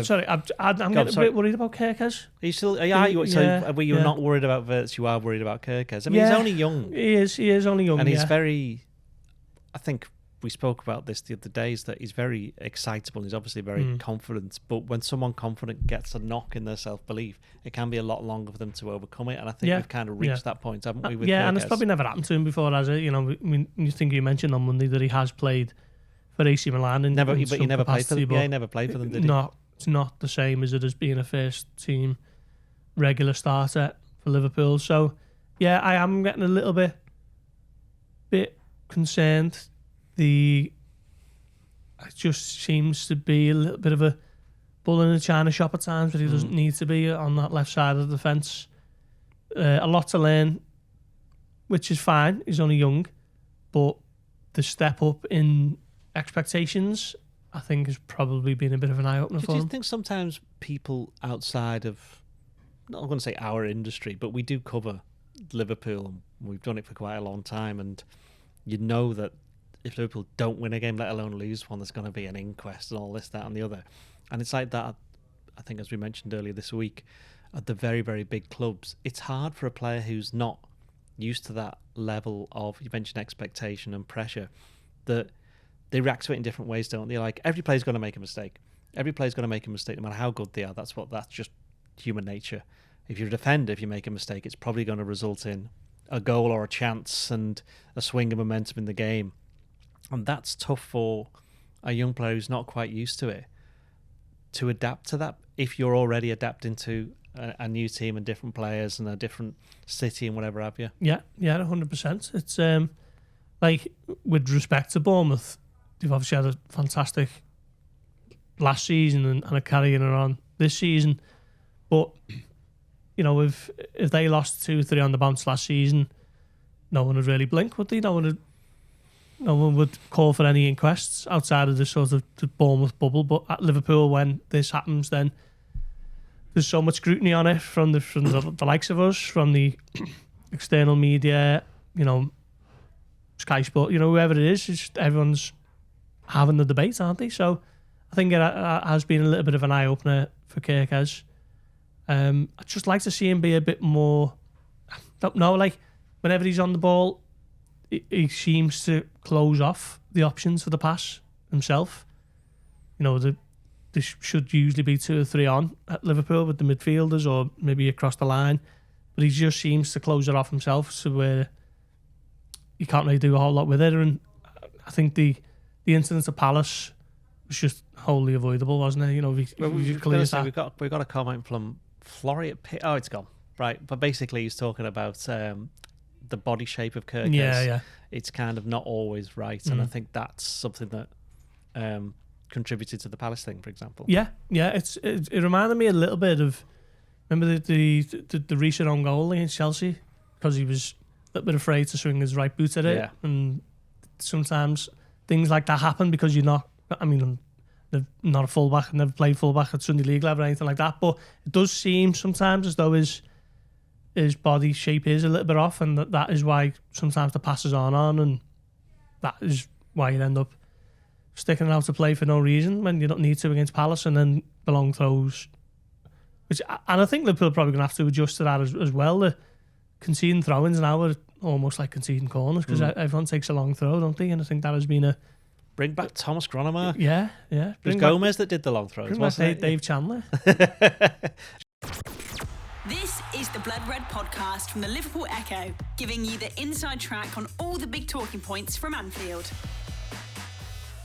Sorry, I'm getting a bit worried about Kerkez. Are you still? Were you not worried about Wirtz? You are worried about Kerkez. I mean, he's only young. He is only young, and he's very. I think we spoke about this the other days, that he's very excitable. He's obviously very confident, but when someone confident gets a knock in their self-belief, it can be a lot longer for them to overcome it. And I think we've kind of reached that point, haven't we? With Kerkez? And it's probably never happened to him before, has it? You know, you think you mentioned on Monday that he has played for AC Milan, and but he never played for them. Yeah, he never played for them, did he? It's not the same as it as being a first team regular starter for Liverpool. So yeah, I am getting a little bit concerned. It just seems to be a little bit of a bull in a china shop at times, but he doesn't need to be on that left side of the fence. A lot to learn, which is fine. He's only young, but the step up in expectations, I think, has probably been a bit of an eye-opener for him. Do you think sometimes people outside of, not going to say our industry, but we do cover Liverpool, and we've done it for quite a long time, and you know that if Liverpool don't win a game, let alone lose one, there's going to be an inquest and all this, that and the other. And it's like that, I think, as we mentioned earlier this week, at the very, very big clubs, it's hard for a player who's not used to that level of, you mentioned expectation and pressure, that they react to it in different ways, don't they? Like, every player's going to make a mistake. Every player's going to make a mistake, no matter how good they are. That's just human nature. If you're a defender, if you make a mistake, it's probably going to result in a goal or a chance and a swing of momentum in the game. And that's tough for a young player who's not quite used to it, to adapt to that. If you're already adapting to a new team and different players and a different city and whatever have you. Yeah, 100%. It's like, with respect to Bournemouth, they've obviously had a fantastic last season and are carrying it on this season. But, you know, if they lost 2-3 on the bounce last season, no one would really blink, would they? No one would call for any inquests outside of the sort of the Bournemouth bubble. But at Liverpool, when this happens, then there's so much scrutiny on it from the likes of us, from the external media, you know, Sky Sport, you know, whoever it is, it's just everyone's having the debate, aren't they? So I think it has been a little bit of an eye-opener for Kerkez. I'd just like to see him be a bit more, I don't know, like, whenever he's on the ball, he seems to close off the options for the pass himself. You know, there should usually be 2 or 3 on at Liverpool with the midfielders or maybe across the line, but he just seems to close it off himself, so where you can't really do a whole lot with it. And I think the incident at Palace was just wholly avoidable, wasn't it? You know, we've got a comment from Florian. Oh, it's gone. Right, but basically he's talking about the body shape of Kerkez. Yeah. It's kind of not always right, and I think that's something that contributed to the Palace thing, for example. Yeah. It reminded me a little bit of, remember the recent own goal against Chelsea, because he was a little bit afraid to swing his right boot at it, and sometimes things like that happen because you're not. I mean, they're not a fullback, never played fullback at Sunday League level or anything like that, but it does seem sometimes as though his body shape is a little bit off, and that is why sometimes the passes aren't on, and that is why you end up sticking it out to play for no reason when you don't need to against Palace, and then the long throws. And I think Liverpool are probably going to have to adjust to that as well. The conceding throw-ins now are almost like conceding corners, because everyone takes a long throw, don't they? And I think that has been a... Bring back Thomas Gronemark. Yeah. It was Gomez that did the long throws, wasn't it? Dave Chandler. This is the Blood Red podcast from the Liverpool Echo, giving you the inside track on all the big talking points from Anfield.